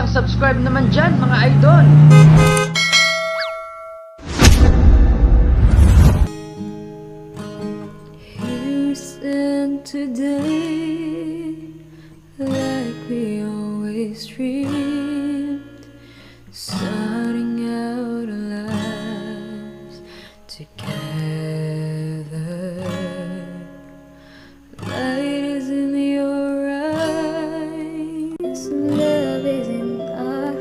Paki-subscribe naman dyan, mga idol. Here's and today, like we always dreamed, starting out our lives together. Light is in your eyes, love is in our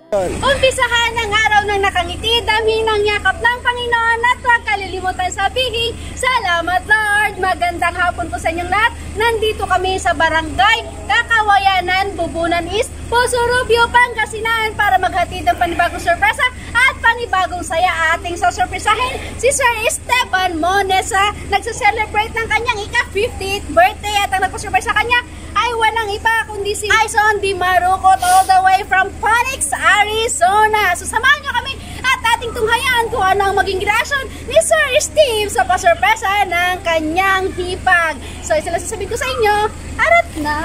hearts. Umpisahan ang araw ng nakangiti, dami ng yakap ng Panginoon at huwag kalilimutan sabihin, salamat Lord! Magandang hapon po sa inyong lahat. Nandito kami sa Barangay Kakawayanan, Bubunan East, Poso Rubio, Pangasinan para maghatid ng panibagong sorpresa at panibagong saya. Ating sasurpresahin si Sir Esteban Monesa, nagsa-celebrate ng kanyang ika-50th birthday at ang nagpasurpresa sa kanya ay walang iba kundi si Aison Di Marucot all the way from Phoenix, Arizona. So samahan nyo kami at ating tunghayan kung ano ang maging reaction ni Sir Steve sa pasurpresa ng kanyang hipag. So isa lang sasabihin ko sa inyo, arat na!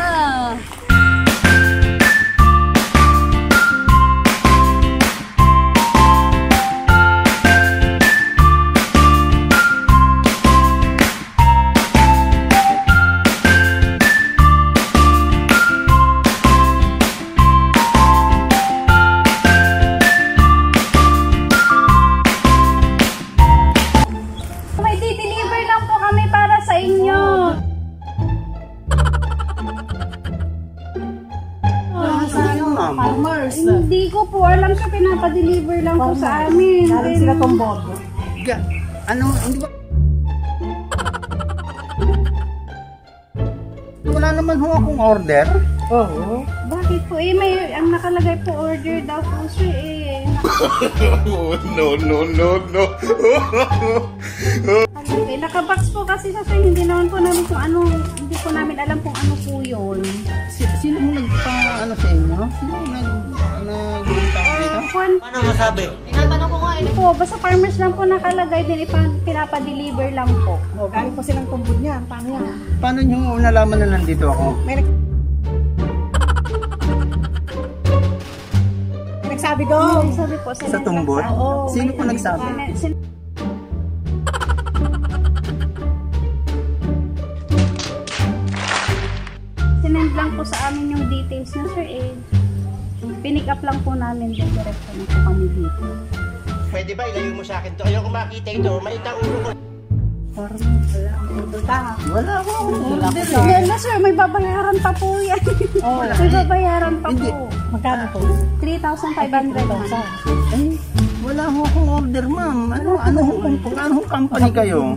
Hindi ko po alam siya, pinapa-deliver lang po sa amin. Narin sila tong bobo. Ano, hindi ba? Wala naman ho akong order. Oo. Bakit po may ang nakalagay po order daw po siya No. Okay, nakabox po kasi sa hindi naman po namin kung ano, hindi po namin alam kung ano po yun. Sino mo nagpa-ano sa inyo? Sino nag-tawag dito? Paano masabi? Tinatanong ko nga po, basta farmers lang po nakalagay din, pinapa-deliver lang po. O, galing po silang tumbod niyan. Paano yan? Paano nyo nalaman na nandito ako? May nagsabi ko. Sabi po, Sa tumbod? Oo. Sino po nagsabi? Sinend lang po sa amin yung details na Sir Ed. Pinick up lang po namin din, direkto na po kami dito. Pwede ba ilayo mo sa akin to? Ayoko makita ito. Malita ulo ko. Parang wala. Wala ako. Yan na sir, may babayaran pa po yan. May babayaran pa po. Magkano po? 3,500. Ay, wala ho akong order, ma'am. Anong company kayo?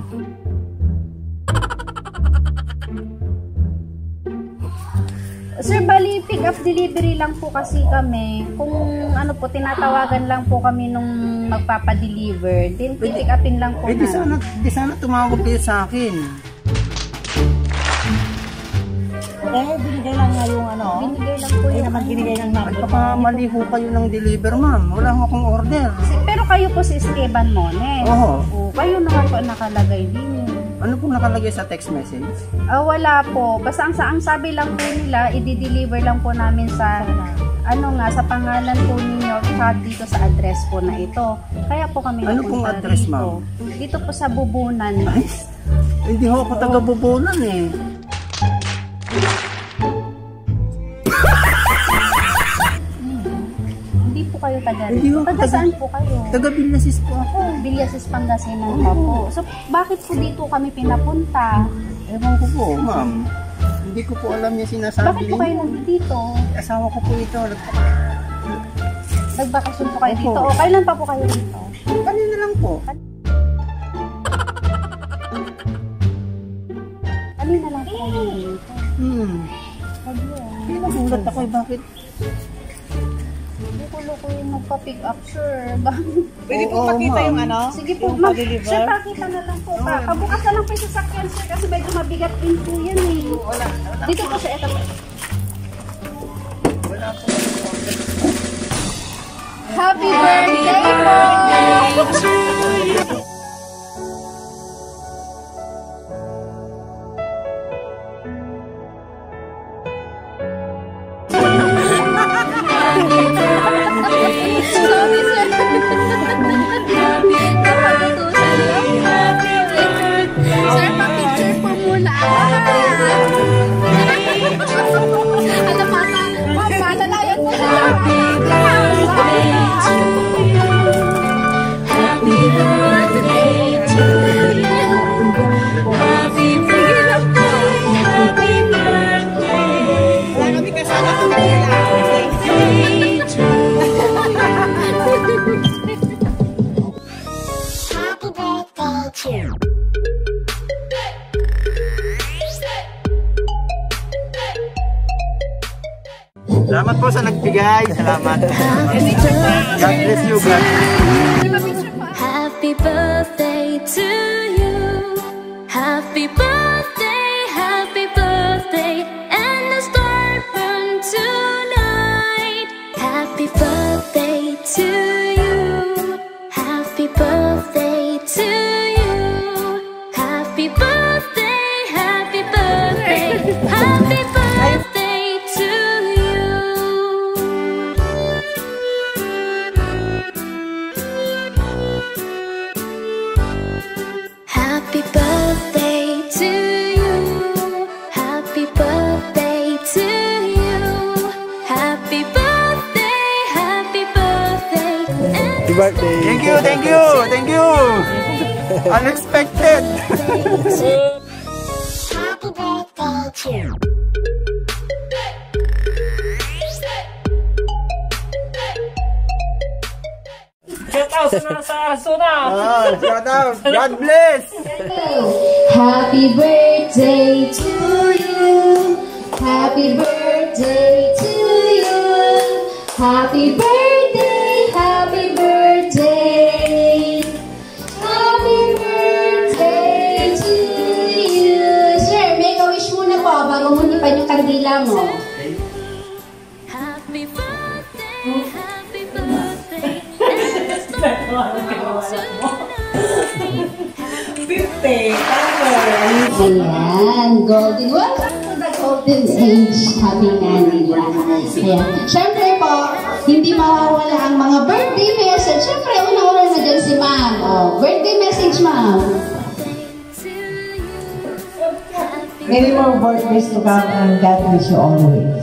Sir, bali, pick up delivery lang po kasi kami. Kung ano po, tinatawagan lang po kami nung magpapadeliver. Then, pick upin lang po Di sana tumawag kayo sa akin. Binigay lang nga yung ano. Binigay lang po Ay yung naman binigay ng number. Nagpakamali ho kayo ng deliver, ma'am. Wala ho akong order. Pero kayo po si Esteban Mones. Oo. Kayo naman po nakalagay din. Ano pong nakalagay sa text message? Wala po. Basta ang sabi lang po nila, i-deliver lang po namin sa sa pangalan po ninyo at dito sa address po na ito. Kaya po kami Ano pong napunta address, dito. ma'am? Dito po sa Bubunan. Ay, hindi ho ako taga-Bubunan eh. Hindi po kayo taga Hindi rito. ako Taga saan po kayo? Taga-Villasis po ako. Villasis, Pangasinan pa po. So, bakit po dito kami pinapunta? Ewan ko po, ma'am. Hindi ko po alam yung sinasabi. Bakit po kayo nandito? Asawa ko po ito. Nagbakasyon po kayo Opo. dito? O, kailan pa po kayo dito? Kanina lang po. Kanina lang po kayo dito. Hindi nagulat ako eh. Bakit? Hindi ko loko yung magpa-pick up, sir. Pwede po Oo, pakita ma'am. yung ano? Sige po, Yung ma'am. pa-deliver? Sir, pakita na lang po. Pabukas na lang po yung sasakyan, sir. Kasi medyo mabigat din po yan eh. Dito po sa ito. Happy birthday po! Salamat po sa nagbigay. Salamat. God bless you, God. Happy birthday to you. Happy birthday, and the star burn tonight. Happy birthday to you. Happy birthday to you. Happy birthday, happy birthday, happy birthday to you. Happy birthday to you. Happy birthday to you. Happy birthday, happy birthday. Happy birthday. Thank you, thank you, thank you. Unexpected. Happy birthday to you. Shout out. God bless. Happy birthday to you. Happy birthday to you. Happy birthday, happy birthday. Happy birthday to you. Sir, make a wish muna po bago mo nipan yung kandila mo. Happy birthday, happy birthday. And the star burn Ayan, golden. Welcome to the golden age, sabi nga nila. Ayan. Siyempre po, hindi mawawala ang mga birthday message. Siyempre, una-una na dyan si ma'am. Oh, birthday message, ma'am. Many more birthdays to come and God bless you always.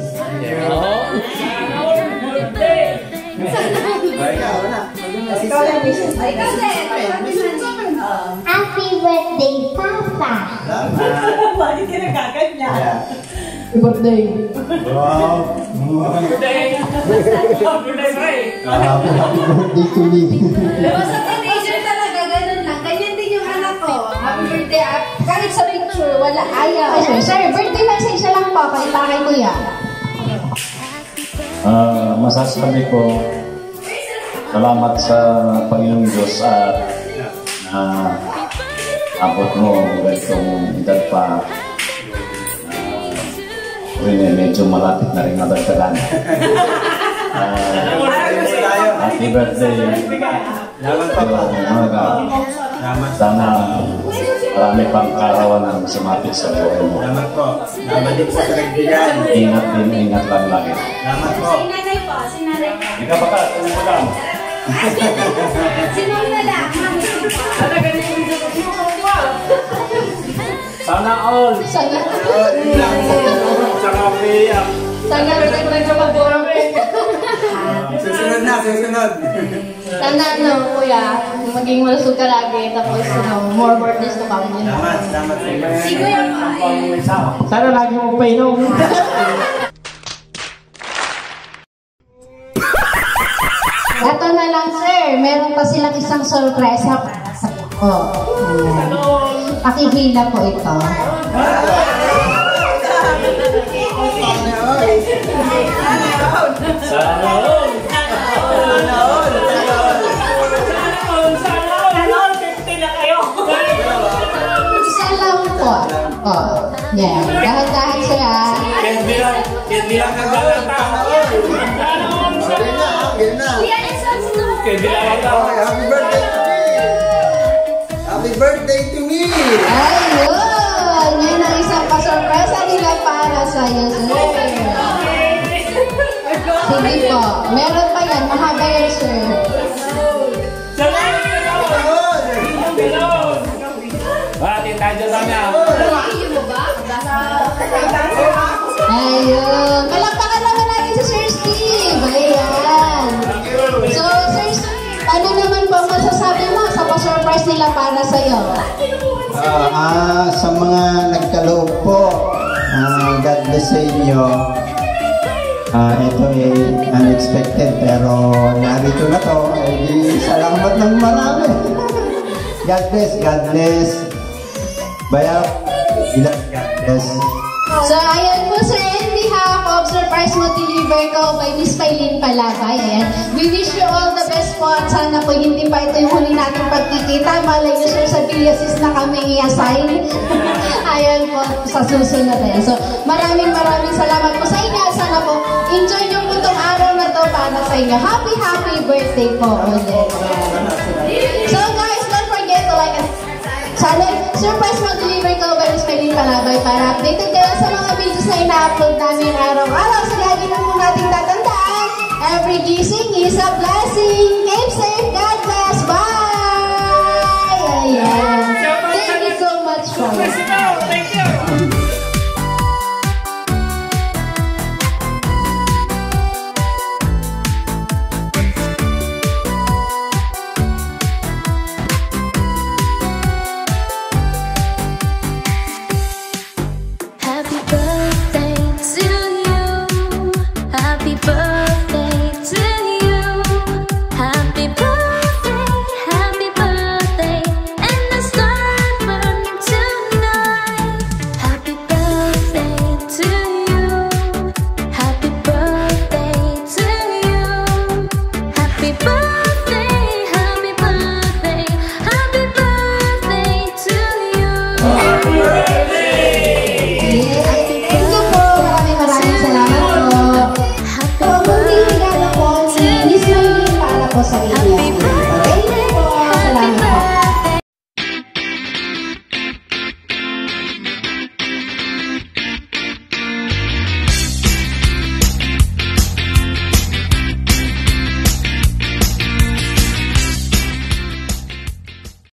Happy birthday, Papa. Bakit ka nagkaganyan? Birthday. Wow. Happy birthday to me. Diba sa teenager talaga, ganun lang. Ganyan din yung anak ko. Happy birthday. Kahit sa picture, wala ayaw. Sir, birthday message na lang po. Pakita kay kuya. Masasabi ko, salamat sa Panginoong Diyos at abot mo itong edad pa. Medyo malapit na rin madagdagan. Happy birthday. Sana marami pang karawan ang sumapit sa buhay mo. Salamat po. Salamat din po sa nagbigay. Ingat lang lagi. Salamat po. Si nanay po, si nanay po. Ikaw pa ka, Sino na lang? Sana all. Sana. Tsaka piyak. Sana nagpapagpapagpapag. Susunod na, susunod. Sana kuya, maging malusog ka lagi. Tapos, more birthdays to come. Salamat po. Si kuya pa. Sana lagi mo painom. Ito na lang, sir. Meron pa silang isang sorpresa para sa ko. Pakihila po ito. Isa lang po. Oh, yeah. Dahan-dahan siya. Hindi lang naglalata. Happy birthday to me! Happy birthday to me! Ayun! Yan ang isang pasurpresa nila para sa iyo, sir. Sige po. Meron pa yan. Mahaba yan, sir. Batin tayo sa niya. Ayun. Palakpakan naman natin si Sir Steve. Ayan. So, Sir Steve, ano naman po masasabi mo sa pa-surprise nila para sa'yo? Sa mga nagkaloob po, God bless sa inyo. Ito ay unexpected pero narito na to. Salamat ng marami. God bless, God bless. Bayaw, God bless. So, ayan po sir, in behalf of Surprise Mo Deliver ko by Miss Paylene Palabay, ayan. We wish you all the best po at sana po hindi pa ito yung huli nating pagkikita. Malay nyo sir, sa Villasis na kami i-assign. Ayan po, sa susunod eh. So, maraming salamat po sa inyo. Sana po, enjoy nyo po itong araw na to para sa inyo. Happy birthday po ulit. So guys, don't forget to like us. Channel, Surprise Mo Deliver ko by Miss Paylene Palabay para updated kayo sa mga videos na ina-upload namin araw-araw. So lagi na po natin tatandaan, every gising is a blessing. Keep safe, God bless!